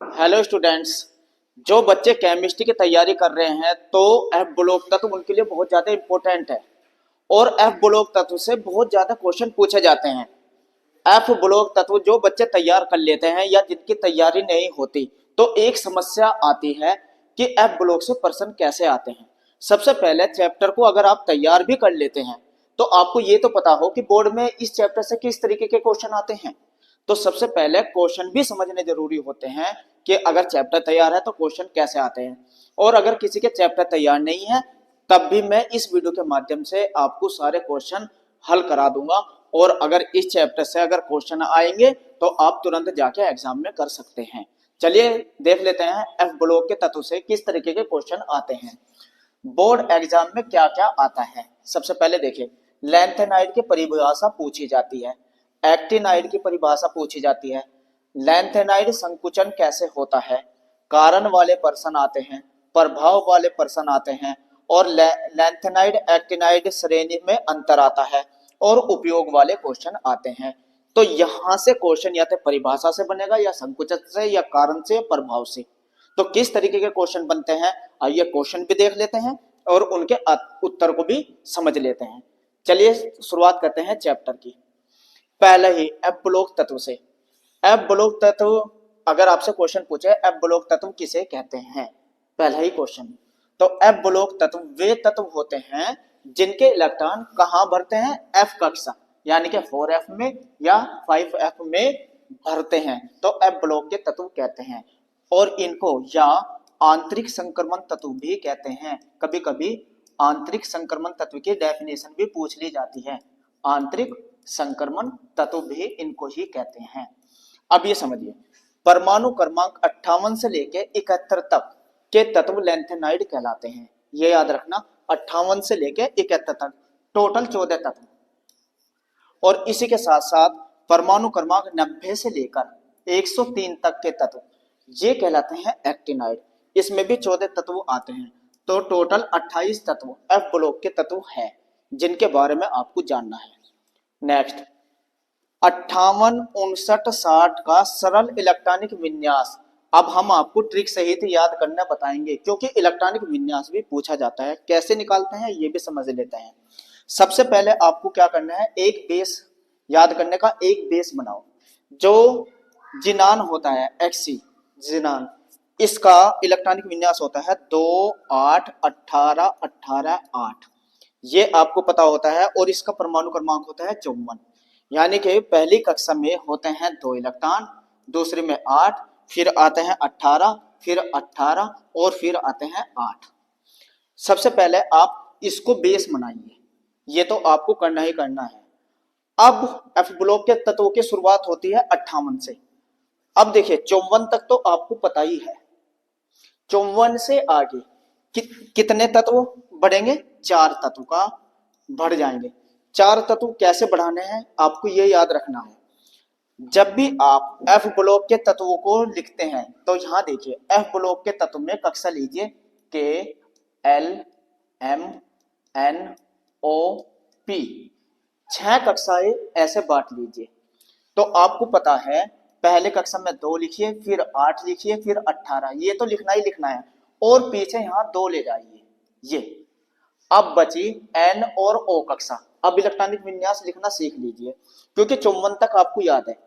Hello students. जो बच्चे chemistry की तैयारी कर रहे हैं तो एफ ब्लॉक तत्व उनके लिए बहुत ज़्यादा इम्पोर्टेंट है और एफ ब्लॉक तत्व से बहुत ज़्यादा क्वेश्चन पूछे जाते हैं। एफ ब्लॉक तत्व जो बच्चे तैयार कर लेते हैं या जिनकी तैयारी नहीं होती तो एक समस्या आती है कि एफ ब्लॉक से प्रश्न कैसे आते हैं। सबसे पहले चैप्टर को अगर आप तैयार भी कर लेते हैं तो आपको ये तो पता हो कि बोर्ड में इस चैप्टर से किस तरीके के क्वेश्चन आते हैं। तो सबसे पहले क्वेश्चन भी समझने जरूरी होते हैं कि अगर चैप्टर तैयार है तो क्वेश्चन कैसे आते हैं। और अगर किसी के चैप्टर तैयार नहीं है तब भी मैं इस वीडियो के माध्यम से आपको सारे क्वेश्चन हल करा दूंगा और अगर इस चैप्टर से अगर क्वेश्चन आएंगे तो आप तुरंत जाके एग्जाम में कर सकते हैं। चलिए देख लेते हैं एफ ब्लॉक के तत्व से किस तरीके के क्वेश्चन आते हैं। बोर्ड एग्जाम में क्या क्या आता है। सबसे पहले देखिए, लैंथेनाइड की परिभाषा पूछी जाती है, एक्टिनाइड की परिभाषा पूछी जाती है, लैंथेनाइड संकुचन कैसे होता है, कारण वाले प्रश्न आते हैं, प्रभाव वाले प्रश्न आते हैं और लैंथेनाइड एक्टिनाइड श्रेणी में अंतर आता है और उपयोग वाले क्वेश्चन आते हैं। तो यहां से क्वेश्चन या तो परिभाषा से बनेगा या संकुचन से या कारण से या प्रभाव से। तो किस तरीके के क्वेश्चन बनते हैं आइए क्वेश्चन भी देख लेते हैं और उनके उत्तर को भी समझ लेते हैं। चलिए शुरुआत करते हैं चैप्टर की। पहले ही एफ ब्लॉक तत्व से। एफ ब्लॉक तत्व अगर आपसे क्वेश्चन पूछे एफ ब्लॉक तत्व किसे कहते हैं, पहला ही क्वेश्चन। तो एफ ब्लॉक तत्व वे तत्व होते हैं जिनके इलेक्ट्रॉन कहाँ भरते हैं, एफ कक्षा यानी कि 4f में या 5f में भरते हैं तो एफ ब्लॉक के तत्व कहते हैं। और इनको या आंतरिक संक्रमण तत्व भी कहते हैं। कभी कभी आंतरिक संक्रमण तत्व की डेफिनेशन भी पूछ ली जाती है। आंतरिक संक्रमण तत्व भी इनको ही कहते हैं। अब ये समझिए, परमाणु क्रमांक 58 से लेके 71 तक के तत्व लैंथेनाइड कहलाते हैं। ये याद रखना, 58 से लेके 71 तक टोटल 14 तत्व। और इसी के साथ साथ परमाणु क्रमांक 90 से लेकर 103 तक के तत्व ये कहलाते हैं एक्टिनाइड। इसमें भी 14 तत्व आते हैं। तो टोटल 28 तत्व एफ ब्लॉक के तत्व है जिनके बारे में आपको जानना है। नेक्स्ट, 58, 59, 60 का सरल इलेक्ट्रॉनिक विन्यास। अब हम आपको ट्रिक सहित याद करना बताएंगे क्योंकि इलेक्ट्रॉनिक विन्यास भी पूछा जाता है। कैसे निकालते हैं ये भी समझ लेते हैं। सबसे पहले आपको क्या करना है, एक बेस याद करने का, एक बेस बनाओ। जो जिनान होता है एक्सी जिनान, इसका इलेक्ट्रॉनिक विन्यास होता है 2 8 18 18 8। ये आपको पता होता है और इसका परमाणु क्रमांक होता है 54। यानी कि पहली कक्षा में होते हैं 2 इलेक्ट्रॉन, दूसरे में 8, फिर आते हैं 18, फिर 18 और फिर आते हैं 8। सबसे पहले आप इसको बेस बनाइए, ये तो आपको करना ही करना है। अब एफ ब्लॉक के तत्वों की शुरुआत होती है 58 से। अब देखिए 54 तक तो आपको पता ही है। 54 से आगे कितने तत्व बढ़ेंगे, 4 तत्व का बढ़ जाएंगे। 4 तत्व कैसे बढ़ाने हैं आपको ये याद रखना है। जब भी आप एफ ब्लॉक के तत्वों को लिखते हैं तो यहां देखिए एफ ब्लॉक के तत्व में कक्षा लीजिए K L M N O P, 6 कक्षाएं ऐसे बांट लीजिए। तो आपको पता है पहले कक्षा में 2 लिखिए, फिर 8 लिखिए, फिर 18, ये तो लिखना ही लिखना है और पीछे यहां 2 ले जाइए। ये अब बची एन और ओ कक्षा। अब इलेक्ट्रॉनिक विन्यास लिखना सीख लीजिए क्योंकि 54 तक आपको याद है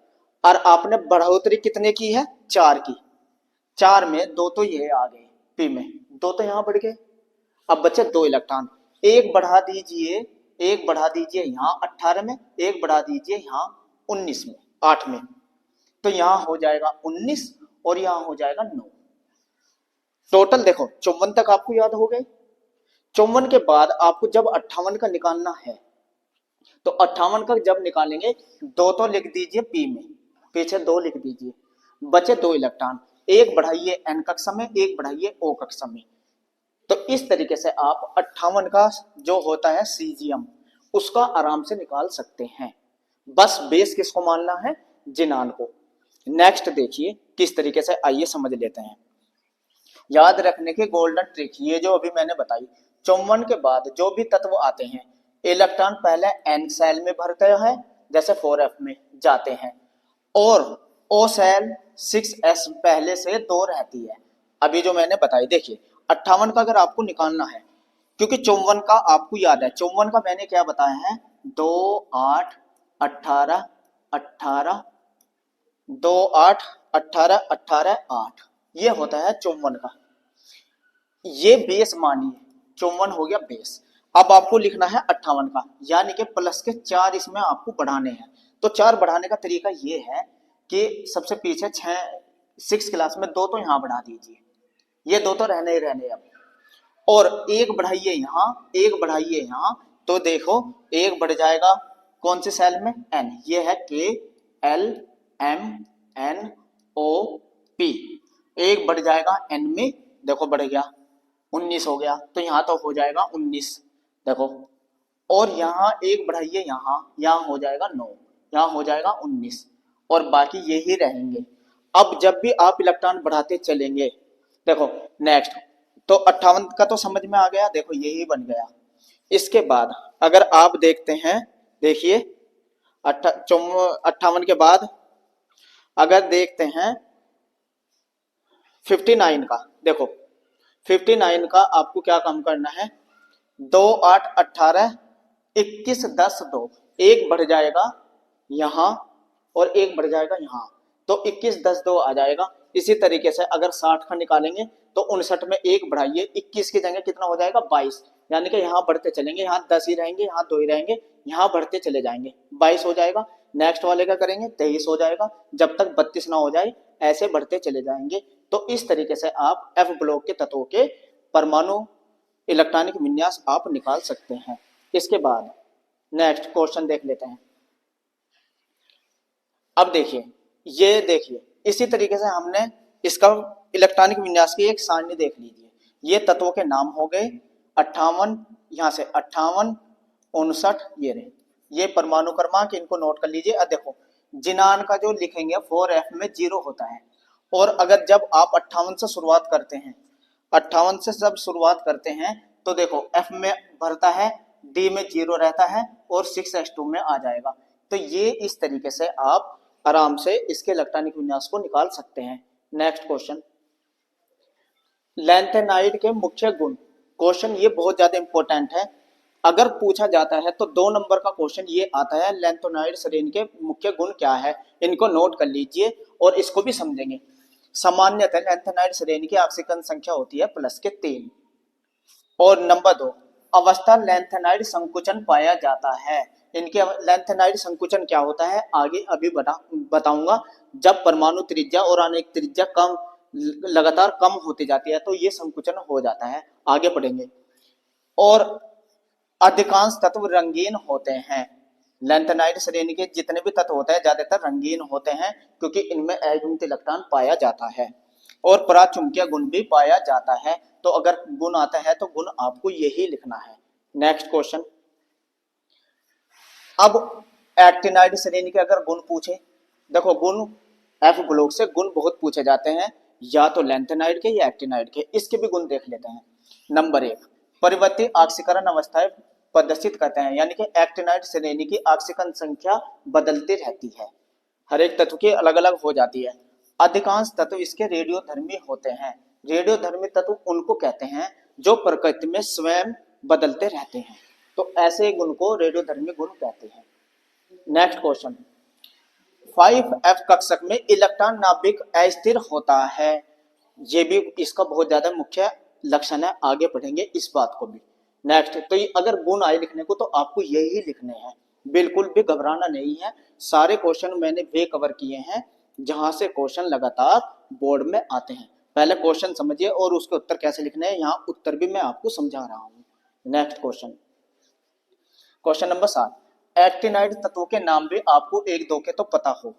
और आपने बढ़ोतरी कितने की है, 4 की। 4 में 2 तो ये आ गए पी में, 2 तो यहां बढ़ गए। अब बचे 2 इलेक्ट्रॉन, एक बढ़ा दीजिए, एक बढ़ा दीजिए यहाँ 18 में, एक बढ़ा दीजिए यहाँ 19 में, 8 में। तो यहां हो जाएगा 19 और यहां हो जाएगा 9। टोटल देखो 54 तक आपको याद हो गए। 54 के बाद आपको जब 58 का निकालना है तो 58 का जब निकालेंगे 2 तो लिख दीजिए पी में, पीछे 2 लिख दीजिए, बचे 2 इलेक्ट्रॉन, एक बढ़ाइए एन कक्षा में, एक बढ़ाइए ओ कक्षा में। तो इस तरीके से आप 58 का जो होता है सीजियम उसका आराम से निकाल सकते हैं। बस बेस किसको मानना है, जिनान को। नेक्स्ट देखिए किस तरीके से, आइए समझ लेते हैं। याद रखने की गोल्डन ट्रिक ये जो अभी मैंने बताई, 54 के बाद जो भी तत्व आते हैं इलेक्ट्रॉन पहले एन सेल में भरते हैं जैसे 4f में जाते हैं और ओ सेल 6s पहले से 2 रहती है। अभी जो मैंने बताई देखिए 58 का अगर आपको निकालना है, क्योंकि 54 का आपको याद है, 54 का मैंने क्या बताया है, 2 8 18 18 2 8 18 18 8, ये होता है 54 का। ये बेस मानिए 54 हो गया बेस। अब आपको लिखना है 58 का, यानी कि प्लस के 4 इसमें आपको बढ़ाने हैं। तो 4 बढ़ाने का तरीका ये है कि सबसे पीछे 6 क्लास में 2 तो यहाँ बढ़ा दीजिए, ये 2 तो रहने ही रहने अब, और एक बढ़ाइए यहाँ, एक बढ़ाइए यहाँ, तो देखो एक बढ़ जाएगा कौन से सेल में, एन, ये है K L M N O P, एक बढ़ जाएगा एन में, देखो बढ़ गया 19 हो गया, तो यहाँ तो हो जाएगा 19, देखो, और यहाँ एक बढ़ाइए यहाँ, यहाँ हो जाएगा 9, यहाँ हो जाएगा 19, और बाकी यही रहेंगे। अब जब भी आप इलेक्ट्रॉन बढ़ाते चलेंगे, देखो नेक्स्ट, तो 58 का तो समझ में आ गया, देखो यही बन गया। इसके बाद अगर आप देखते हैं, देखिए 58 के बाद अगर देखते हैं 59 का, देखो 59 का आपको क्या काम करना है, 2 8 18 21 10 2, एक बढ़ जाएगा यहाँ और एक बढ़ जाएगा यहाँ, तो 21 10 2 आ जाएगा। इसी तरीके से अगर 60 का निकालेंगे तो 59 में एक बढ़ाइए, 21 की जगह कितना हो जाएगा 22, यानी कि यहाँ बढ़ते चलेंगे, यहाँ 10 ही रहेंगे, यहाँ 2 ही रहेंगे, यहाँ बढ़ते चले जाएंगे, 22 हो जाएगा। नेक्स्ट वाले का करेंगे 23 हो जाएगा, जब तक 32 ना हो जाए ऐसे बढ़ते चले जाएंगे। तो इस तरीके से आप एफ ब्लॉक के तत्वों के परमाणु इलेक्ट्रॉनिक विन्यास आप निकाल सकते हैं। इसके बाद नेक्स्ट क्वेश्चन देख लेते हैं। अब देखिए, ये देखिए इसी तरीके से हमने इसका इलेक्ट्रॉनिक विन्यास की एक सारणी देख लीजिए। ये तत्वों के नाम हो गए 58, यहाँ से 58 59, ये रहे, ये परमाणु क्रमांक, इनको नोट कर लीजिए। अब देखो जिनान का जो लिखेंगे 4f में 0 होता है, और अगर जब आप 58 से शुरुआत करते हैं, 58 से जब शुरुआत करते हैं तो देखो f में भरता है, d में 0 रहता है, और 6s2 में आ जाएगा। तो ये इस तरीके से आप आराम से इसके इलेक्ट्रॉनिक विन्यास को निकाल सकते हैं। नेक्स्ट क्वेश्चन, लैंथेनाइड के मुख्य गुण। क्वेश्चन ये बहुत ज्यादा इंपॉर्टेंट है, अगर पूछा जाता है तो 2 नंबर का क्वेश्चन ये आता है, लैंथेनाइड श्रेणी के मुख्य गुण क्या है, इनको नोट कर लीजिए और इसको भी समझेंगे। सामान्यतः लैंथेनाइड श्रेणी की ऑक्सीजन संख्या होती है प्लस के 3। और नंबर 2, अवस्था लैंथेनाइड संकुचन पाया जाता है। इनके लैंथेनाइड संकुचन क्या होता है आगे अभी बताऊंगा। जब परमाणु त्रिज्या और आणविक त्रिज्या कम लगातार कम होती जाती है तो ये संकुचन हो जाता है, आगे पढ़ेंगे। और अधिकांश तत्व रंगीन होते हैं, लैंथेनाइड श्रेणी के जितने भी तत्व होते हैं ज्यादातर रंगीन होते हैं, क्योंकि इनमें अयुग्मित इलेक्ट्रॉन पाया जाता है, और पराचुंबकीय गुण भी पाया जाता है। तो अगर गुण आता है तो गुण आपको यही लिखना है। नेक्स्ट क्वेश्चन, अब एक्टिनाइड श्रेणी के अगर गुण पूछे, देखो गुण एफ ब्लॉक से गुण बहुत पूछे जाते हैं, या तो लैंथेनाइड के या एक्टिनाइड के, इसके भी गुण देख लेते हैं। नंबर 1, परिवर्ती ऑक्सीकरण अवस्थाएं प्रदर्शित करते हैं, यानी कि एक्टिनाइड श्रेणी की ऑक्सीकरण संख्या बदलती रहती है, हर एक तत्व की अलग अलग हो जाती है। अधिकांश तत्व इसके रेडियोधर्मी होते हैं। रेडियोधर्मी तत्व उनको कहते हैं जो प्रकृति में स्वयं बदलते रहते हैं, तो ऐसे गुण को रेडियोधर्मी गुण कहते हैं। नेक्स्ट क्वेश्चन, 5f कक्षक में इलेक्ट्रॉन नाभिक अस्थिर होता है, ये भी इसका बहुत ज्यादा मुख्य लक्षण है, आगे पढ़ेंगे इस बात को भी। नेक्स्ट, तो ये अगर गुण आए लिखने को तो आपको यही लिखने हैं, बिल्कुल भी घबराना नहीं है। सारे क्वेश्चन मैंने वे कवर किए हैं जहां से क्वेश्चन लगातार बोर्ड में आते हैं। पहले क्वेश्चन समझिए और उसके उत्तर कैसे लिखने हैं, यहाँ उत्तर भी मैं आपको समझा रहा हूँ। Next question, question number 7, actinide तत्वों के नाम भी आपको 1 2 के तो पता हो,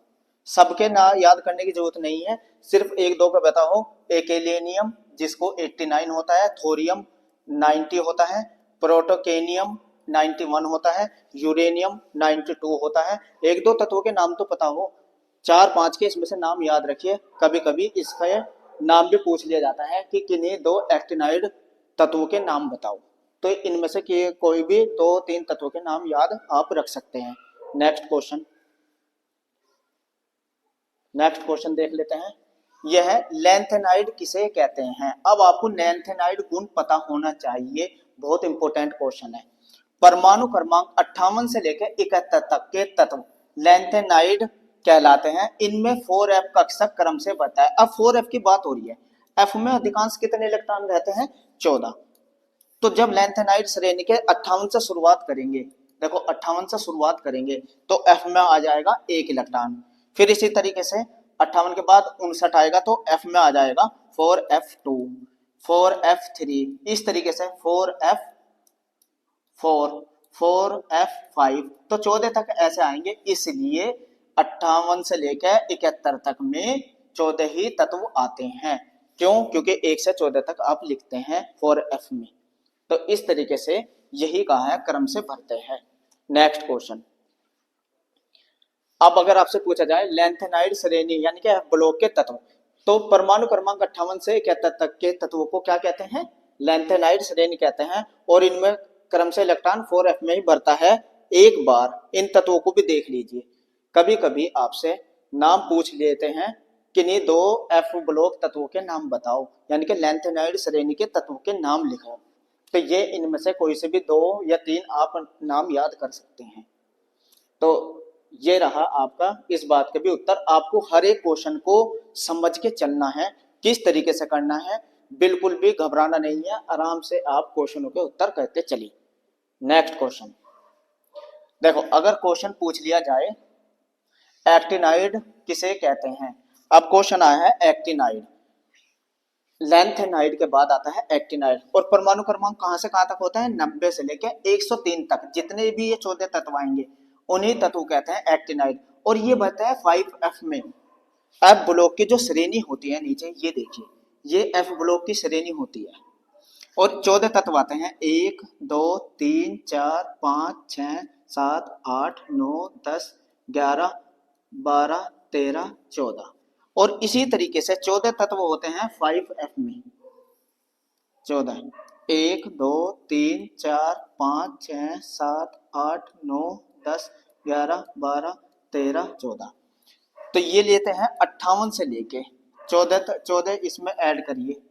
सबके नाम याद करने की जरूरत नहीं है, सिर्फ 1 2 का पता हो। एकेलेनियम जिसको 89 होता है, थोरियम 90 होता है, प्रोटोकेनियम 91 होता है, यूरेनियम 92 होता है। 1 2 तत्वों के नाम तो पता हो, 4 5 के इसमें से नाम याद रखिए। कभी कभी इसका नाम भी पूछ लिया जाता है कि किन्हीं 2 एक्टिनाइड तत्वों के नाम बताओ, तो इनमें से कोई भी 2 3 तत्वों के नाम याद आप रख सकते हैं। नेक्स्ट क्वेश्चन, नेक्स्ट क्वेश्चन देख लेते हैं। यह है लैंथेनाइड किसे कहते हैं। अब आपको लैंथेनाइड गुण पता होना चाहिए, बहुत इंपॉर्टेंट क्वेश्चन है। परमाणु क्रमांक 58 से लेकर 71 तक के तत्व लैंथेनाइड कहलाते हैं। इनमें 4f कक्षक क्रम से बढ़ता है। अब 4f की बात हो रही है, f में अधिकांश कितने इलेक्ट्रॉन रहते हैं, 14। तो जब लैंथेनाइड श्रेणी के 58 से शुरुआत करेंगे, देखो 58 से शुरुआत करेंगे तो f में आ जाएगा 1 इलेक्ट्रॉन। फिर इसी तरीके से 58 के बाद 59 आएगा तो f में आ जाएगा 4f2, 4f3, इस तरीके से 4f4, 4f5, तो 14 तक ऐसे आएंगे। इसलिए 58 से लेकर 71 तक में 14 ही तत्व आते हैं। क्यों? क्योंकि 1 से 14 तक आप लिखते हैं 4f में। तो इस तरीके से यही कहा है क्रम से भरते हैं। Next question. अब अगर आपसे पूछा जाए लैंथेनाइड श्रेणी यानी कि ब्लॉक के तत्व, तो परमाणु क्रमांक 58 से 71 तक के तत्वों को क्या कहते हैं, लैंथेनाइड श्रेणी कहते हैं। और इनमें क्रम से इलेक्ट्रॉन 4f में ही भरता है। एक बार इन तत्वों को भी देख लीजिए। कभी कभी आपसे नाम पूछ लेते हैं कि नहीं 2f ब्लॉक तत्वों के नाम बताओ, यानी कि लैंथेनाइड श्रेणी के तत्वों के नाम लिखो। तो ये इनमें से कोई से भी 2 या 3 आप नाम याद कर सकते हैं। तो ये रहा आपका इस बात का भी उत्तर। आपको हर एक क्वेश्चन को समझ के चलना है, किस तरीके से करना है, बिल्कुल भी घबराना नहीं है। आराम से आप क्वेश्चनों के उत्तर करते चलिए। नेक्स्ट क्वेश्चन देखो, अगर क्वेश्चन पूछ लिया जाए एक्टिनाइड किसे कहते हैं। अब क्वेश्चन आया है एक्टिनाइड, लैंथेनाइड के बाद आता है एक्टिनाइड। और परमाणु क्रमांक कहां से कहां तक होता है, 90 से लेकर 103 तक। जितने भी ये 14 तत्व आएंगे उन्हीं तत्व कहते हैं एक्टिनाइड। और ये बढ़ता है 5f में। एफ ब्लॉक की जो श्रेणी होती है नीचे, ये देखिए, ये एफ ब्लॉक की श्रेणी होती है। और 14 तत्व आते हैं, 1 2 3 4 5 6 7 8 9 10 11 12 13 14। और इसी तरीके से 14 तत्व होते हैं 5f में। 14, 1 2 3 4 5 6 7 8 9 10 11 12 13 14। तो ये लेते हैं 58 से लेके 14 इसमें ऐड करिए।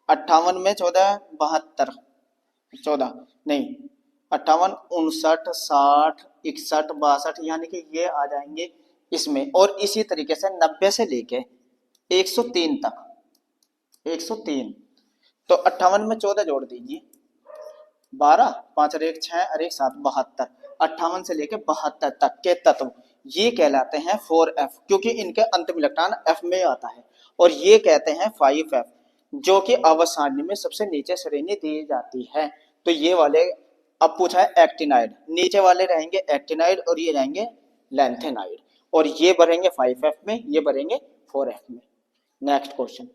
58 में 14 72, 14 नहीं 58 59 60 61 62, यानी कि ये आ जाएंगे इसमें। और इसी तरीके से 90 से लेके 103 तक, 103। तो 58 में 14 जोड़ दीजिए, 12 5 और 1 6 और 1 7 72। 58 से लेके 72 तक के तत्व ये कहलाते हैं 4f, क्योंकि इनके अंतिम इलेक्ट्रॉन f में आता है। और ये कहते हैं 5f, जो कि अवसानी में सबसे नीचे श्रेणी दी जाती है। तो ये वाले अब पूछा है एक्टिनाइड, नीचे वाले रहेंगे एक्टिनाइड और ये रहेंगे लैंथेनाइड। और ये बढ़ेंगे 5f में, ये बढ़ेंगे 4f में। नेक्स्ट क्वेश्चन,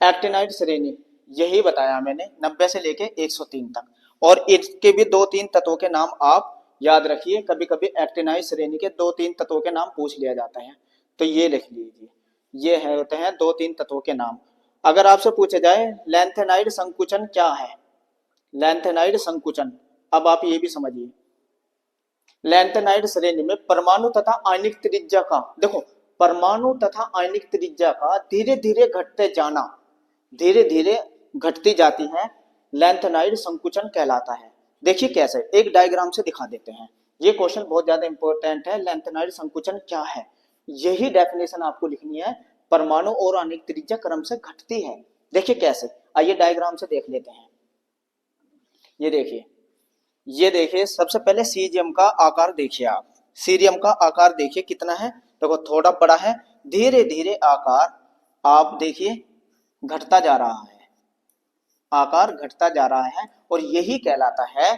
एक्टिनाइड श्रेणी यही बताया मैंने 90 से लेके 103 तक। और इसके भी 2-3 तत्वों के नाम आप याद रखिए। कभी कभी एक्टिनाइड श्रेणी के 2-3 तत्वों के नाम पूछ लिया जाता है, तो ये लिख लीजिए। ये है होते हैं 2-3 तत्वों के नाम। अगर आपसे पूछे जाए लैंथेनाइड संकुचन क्या है, लैंथेनाइड संकुचन, अब आप ये भी समझिए। लैंथेनाइड श्रेणी में परमाणु तथा आणविक त्रिज्या का, देखो परमाणु तथा आणविक त्रिज्या का धीरे धीरे घटते जाना, धीरे धीरे घटती जाती है, लैंथेनाइड संकुचन कहलाता है। देखिए कैसे, एक डायग्राम से दिखा देते हैं। ये क्वेश्चन बहुत ज्यादा इंपॉर्टेंट है। लैंथेनाइड संकुचन क्या है, यही डेफिनेशन आपको लिखनी है। परमाणु और आणविक त्रिज्या क्रम से घटती है। देखिए कैसे, आइए डायग्राम से देख लेते हैं। ये देखिए, ये देखिए, सबसे पहले सीरियम का आकार देखिए। आप सीरियम का आकार देखिए कितना है, देखो थोड़ा बड़ा है। धीरे धीरे आकार आप देखिए घटता जा रहा है, आकार घटता जा रहा है। और यही कहलाता है,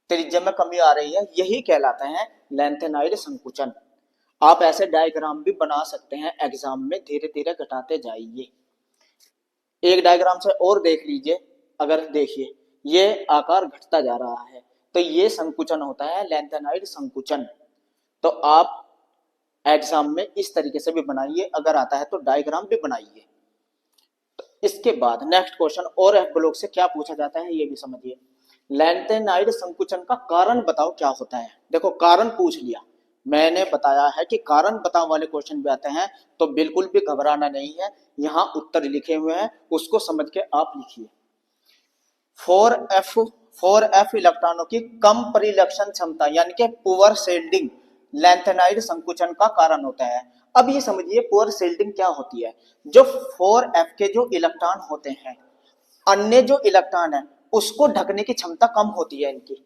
त्रिज्या में कमी आ रही है, यही कहलाता है लैंथेनाइड संकुचन। आप ऐसे डायग्राम भी बना सकते हैं एग्जाम में, धीरे धीरे घटाते जाइए। एक डायग्राम से और देख लीजिए, अगर देखिए ये आकार घटता जा रहा है, तो ये संकुचन होता है लैंथेनाइड संकुचन। तो आप एग्जाम में इस तरीके से भी बनाइए, अगर आता है तो डायग्राम भी बनाइए। तो इसके बाद नेक्स्ट क्वेश्चन, और एफ ब्लॉक से क्या पूछा जाता है ये भी समझिए। लैंथेनाइड संकुचन का कारण बताओ क्या होता है। देखो कारण पूछ लिया, मैंने बताया है कि कारण बताओ वाले क्वेश्चन भी आते हैं, तो बिल्कुल भी घबराना नहीं है। यहाँ उत्तर लिखे हुए हैं, उसको समझ के आप लिखिए। 4f इलेक्ट्रॉनों की कम परिलक्षण क्षमता यानी कि पुअर शेल्डिंग लैंथेनाइड संकुचन का कारण होता है। अब ये समझिए पुअर शेल्डिंग क्या होती है। जो 4f के जो इलेक्ट्रॉन होते हैं, अन्य जो इलेक्ट्रॉन है उसको ढकने की क्षमता कम होती है। इनकी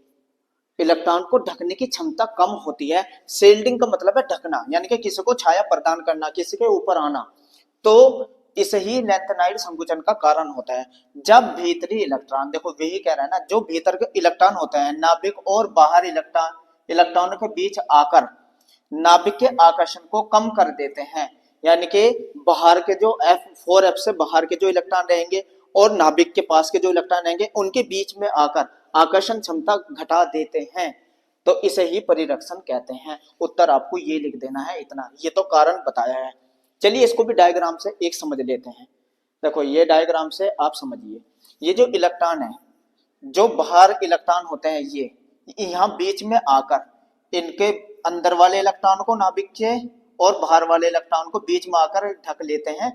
इलेक्ट्रॉन को ढकने की क्षमता कम होती है। शेल्डिंग का मतलब है ढकना, यानी कि किसी को छाया प्रदान करना, किसी के ऊपर आना। तो इसे ही लैंथेनाइड संकुचन का कारण होता है। जब भीतरी इलेक्ट्रॉन, देखो वही कह रहा है ना, जो भीतर के इलेक्ट्रॉन होते हैं नाभिक और बाहर इलेक्ट्रॉनों के बीच आकर नाभिक के आकर्षण को कम कर देते हैं। यानी कि बाहर के जो F4F से बाहर के जो इलेक्ट्रॉन रहेंगे और नाभिक के पास के जो इलेक्ट्रॉन रहेंगे उनके बीच में आकर आकर्षण क्षमता घटा देते हैं। तो इसे ही परिरक्षण कहते हैं। उत्तर आपको ये लिख देना है इतना, ये तो कारण बताया है। चलिए इसको भी डायग्राम से एक समझ लेते हैं। देखो ये डायग्राम से आप समझिए, ये जो इलेक्ट्रॉन है, जो बाहर इलेक्ट्रॉन होते हैं ये यहाँ बीच में आकर इनके अंदर वाले इलेक्ट्रॉन को नाभिक के और बाहर वाले इलेक्ट्रॉन को बीच में आकर ढक लेते हैं।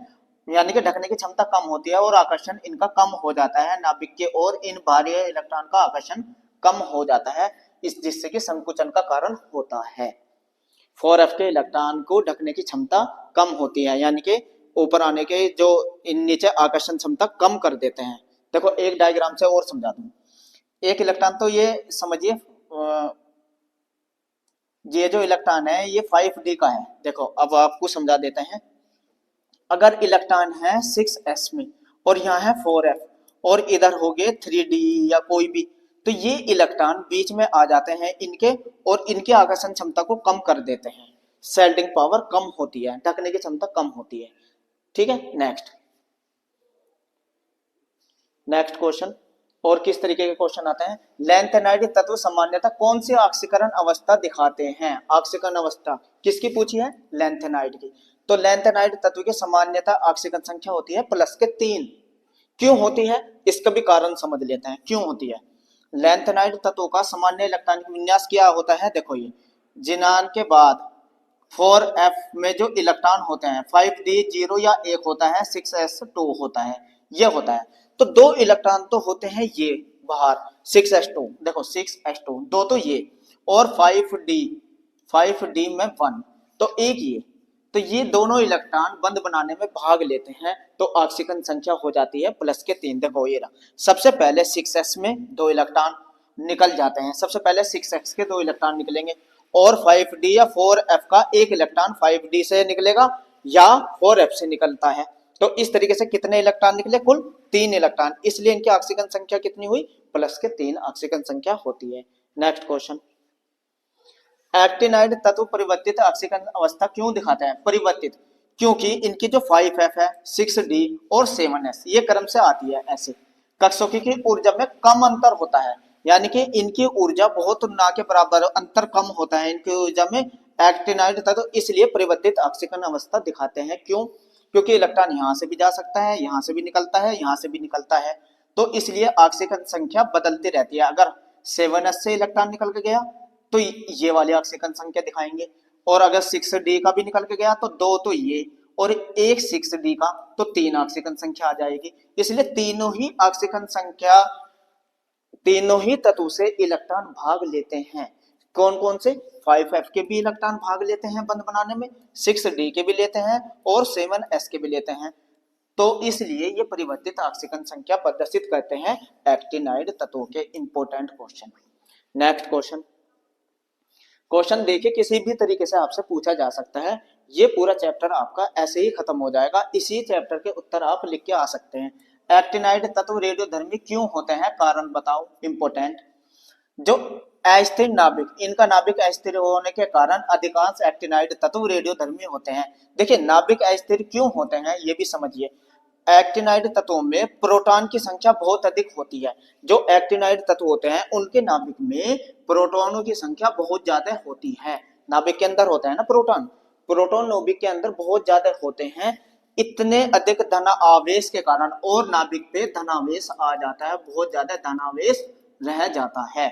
यानी कि ढकने की क्षमता कम होती है और आकर्षण इनका कम हो जाता है नाभिक के, और इन बाहरी इलेक्ट्रॉन का आकर्षण कम हो जाता है, इस जिससे कि संकुचन का कारण होता है। 4f के इलेक्ट्रॉन को ढकने की क्षमता कम होती है, यानी कि ऊपर आने के जो इन नीचे आकर्षण क्षमता कम कर देते हैं। देखो एक डायग्राम से और समझा दूं। एक इलेक्ट्रॉन तो ये समझिए, ये जो इलेक्ट्रॉन है ये 5d का है। देखो अब आपको समझा देते हैं। अगर इलेक्ट्रॉन है 6s में और यहाँ है 4f और इधर हो गए 3d या कोई भी, तो ये इलेक्ट्रॉन बीच में आ जाते हैं इनके, और इनके आकर्षण क्षमता को कम कर देते हैं। शेल्डिंग पावर कम होती है, ढकने की क्षमता कम होती है। ठीक है, नेक्स्ट क्वेश्चन। और किस तरीके के क्वेश्चन आते हैं। लैंथेनाइड तत्व सामान्यतः कौन सी ऑक्सीकरण अवस्था दिखाते हैं। ऑक्सीकरण अवस्था किसकी पूछी है, लैंथेनाइड की। तो लैंथेनाइड तत्व की सामान्यतः ऑक्सीकरण संख्या होती है +3। क्यों होती है, इसका भी कारण समझ लेते हैं क्यों होती है। लैंथेनाइड तत्वों का सामान्य इलेक्ट्रॉनिक विन्यास क्या होता है। देखो ये जिनान के बाद 4f में जो इलेक्ट्रॉन होते हैं 5d0 या 1 होता है, 6s2 होता है, ये होता है। तो दो इलेक्ट्रॉन तो होते हैं ये बाहर 6s2, देखो 6s2 दो तो ये, और 5d में 1, तो एक ये। तो ये दोनों इलेक्ट्रॉन बंद बनाने में भाग लेते हैं, तो ऑक्सीकरण संख्या हो जाती है +3। देखो ये रहा, सबसे पहले 6s में 2 इलेक्ट्रॉन निकल जाते हैं, सबसे पहले 6s के 2 इलेक्ट्रॉन निकलेंगे, और 5d या 4f का एक इलेक्ट्रॉन 5d से निकलेगा या 4f से निकलता है। तो इस तरीके से कितने इलेक्ट्रॉन निकले, कुल 3 इलेक्ट्रॉन, इसलिए इनकी ऑक्सीकरण संख्या कितनी हुई, +3 ऑक्सीकरण संख्या होती है। Next question. एक्टिनाइड तत्व परिवर्तित ऑक्सीकरण अवस्था क्यों दिखाते हैं। परिवर्तित क्योंकि इनकी जो 5f है, 6d और 7s ये क्रम से आती है ऐसे। कक्षों की ऊर्जा में कम अंतर होता है, यानी कि इनकी ऊर्जा बहुत ना के बराबर, अंतर कम होता है इनकी ऊर्जा में एक्टिनाइड तत्व, इसलिए परिवर्तित ऑक्सीकरण अवस्था दिखाते हैं। क्यों, क्योंकि इलेक्ट्रॉन यहाँ से भी जा सकता है, यहाँ से भी निकलता है, यहाँ से भी निकलता है, तो इसलिए ऑक्सीकरण संख्या बदलती रहती है। अगर 7s से इलेक्ट्रॉन निकल के गया तो ये वाली ऑक्सीकरण संख्या दिखाएंगे, और अगर 6d का भी निकल के गया तो 2 तो ये, और एक 6d का तो 3 ऑक्सीकरण संख्या आ जाएगी। इसलिए तीनों ही तत्व से इलेक्ट्रॉन भाग लेते हैं। कौन कौन से, 5f के भी इलेक्ट्रॉन भाग लेते हैं बंद बनाने में, 6d के भी लेते हैं और 7s के भी लेते हैं। तो इसलिए ये परिवर्तित ऑक्सीकरण संख्या प्रदर्शित करते हैं एक्टिनाइड तत्वों के। Important question. नेक्स्ट क्वेश्चन देखिए, किसी भी तरीके से आपसे पूछा जा सकता है। ये पूरा चैप्टर आपका ऐसे ही खत्म हो जाएगा, इसी चैप्टर के उत्तर आप लिख के आ सकते हैं। एक्टिनाइड तत्व रेडियोधर्मी क्यों होते हैं, कारण बताओ। इंपॉर्टेंट, जो अस्थिर नाभिक, इनका नाभिक अस्थिर होने के कारण अधिकांश एक्टिनाइड तत्व रेडियोधर्मी होते हैं। देखिए नाभिक अस्थिर क्यों होते हैं ये भी समझिए। एक्टिनाइड तत्वों में प्रोटॉन की संख्या बहुत अधिक होती है। जो एक्टिनाइड तत्व होते हैं उनके नाभिक में प्रोटॉनों की संख्या बहुत ज्यादा होती है। नाभिक के अंदर होता है ना प्रोटॉन, प्रोटॉन नाभिक के अंदर बहुत ज्यादा होते हैं। इतने अधिक धन आवेश के कारण, और नाभिक पे धनावेश आ जाता है, बहुत ज्यादा धनावेश रह जाता है।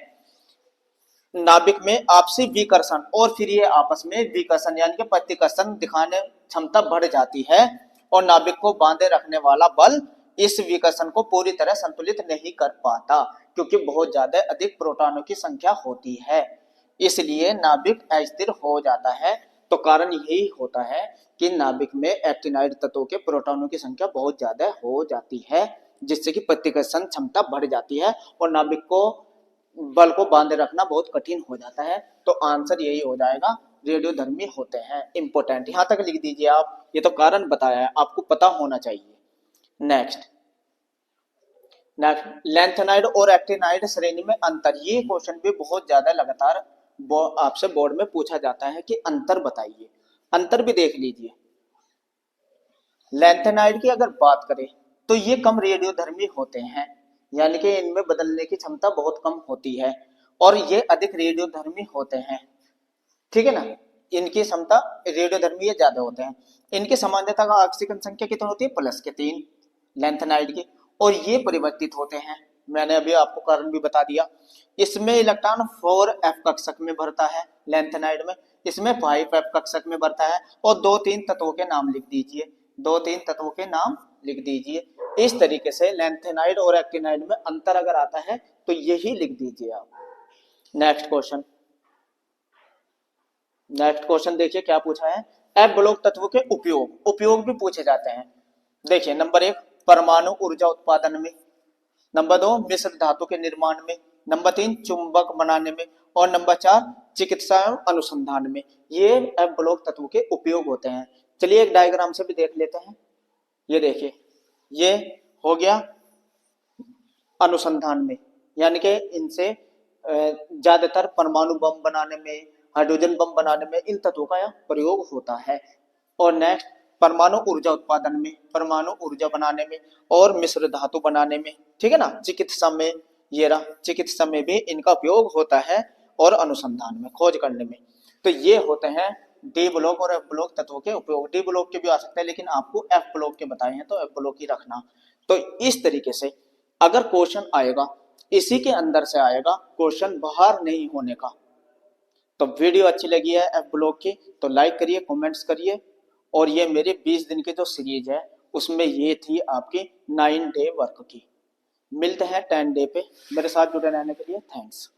नाभिक में आपसी विकर्षण और फिर ये आपस में विकर्षण यानी कि प्रतिकर्षण दिखाने क्षमता बढ़ जाती है और नाभिक को बांधे रखने वाला बल इस विकर्षण को पूरी तरह संतुलित नहीं कर पाता क्योंकि बहुत ज्यादा अधिक प्रोटॉनों की संख्या होती है, इसलिए नाभिक अस्थिर हो जाता है। तो कारण यही होता है कि नाभिक में एक्टिनाइड तत्वों के प्रोटॉनों की संख्या बहुत ज्यादा हो जाती है जिससे कि प्रतिकर्षण क्षमता बढ़ जाती है और नाभिक को बल को बांधे रखना बहुत कठिन हो जाता है। तो आंसर यही हो जाएगा, रेडियोधर्मी होते हैं। इंपोर्टेंट यहां तक लिख दीजिए आप, ये तो कारण बताया है, आपको पता होना चाहिए। नेक्स्ट लेंथेनाइड और एक्टिनाइड श्रेणी में अंतर, ये क्वेश्चन भी बहुत ज्यादा लगातार आपसे बोर्ड में पूछा जाता है कि अंतर बताइए। अंतर भी देख लीजिए। लेंथेनाइड की अगर बात करें तो ये कम रेडियोधर्मी होते हैं यानी कि इनमें बदलने की क्षमता बहुत कम होती है और ये अधिक रेडियोधर्मी होते हैं, ठीक है ना। इनकी क्षमता रेडियोधर्मी ज्यादा होते हैं। इनकी सामान्यता का ऑक्सीजन संख्या कितनी होती है, +3 लेंथेनाइड की, और ये परिवर्तित होते हैं। मैंने अभी आपको कारण भी बता दिया। इसमें इलेक्ट्रॉन 4f कक्षक में भरता है लेंथेनाइड में, इसमें 5f कक्षक में भरता है। और 2-3 तत्वों के नाम लिख दीजिए, 2-3 तत्वों के नाम लिख दीजिए। इस तरीके से लेंथेनाइड और एक्टिनाइड में अंतर अगर आता है तो यही लिख दीजिए आप। नेक्स्ट क्वेश्चन, नेक्स्ट क्वेश्चन देखिए क्या पूछा है। एफ ब्लॉक तत्व के उपयोग भी पूछे जाते हैं। देखिए नंबर 1 परमाणु ऊर्जा उत्पादन में, नंबर 2 मिश्र धातु के निर्माण में, नंबर 3 चुंबक बनाने में और नंबर 4 चिकित्सा एवं अनुसंधान में। ये एफ ब्लॉक तत्व के उपयोग होते हैं। चलिए एक डायग्राम से भी देख लेते हैं। ये देखिए ये हो गया अनुसंधान में, यानी कि इनसे ज्यादातर परमाणु बम बनाने में, हाइड्रोजन बम बनाने में इन तत्वों का प्रयोग होता है। और नेक्स्ट परमाणु ऊर्जा उत्पादन में, परमाणु ऊर्जा बनाने में और मिश्र धातु बनाने में, ठीक है ना। चिकित्सा में, ये रहा चिकित्सा में भी इनका उपयोग होता है और अनुसंधान में, खोज करने में। तो ये होते हैं डी ब्लॉक और एफ ब्लॉक तत्वों के उपयोग। डी ब्लॉक के भी आ सकते हैं लेकिन आपको एफ ब्लॉक के बताए हैं तो एफ ब्लॉक ही रखना। तो इस तरीके से अगर क्वेश्चन आएगा इसी के अंदर से आएगा, क्वेश्चन बाहर नहीं होने का। तो वीडियो अच्छी लगी है एफ ब्लॉक की तो लाइक करिए, कमेंट्स करिए। और ये मेरी 20 दिन की जो सीरीज है उसमें ये थी आपकी 9 डे वर्क की। मिलते हैं 10 डे पे, मेरे साथ जुड़े रहने के लिए थैंक्स।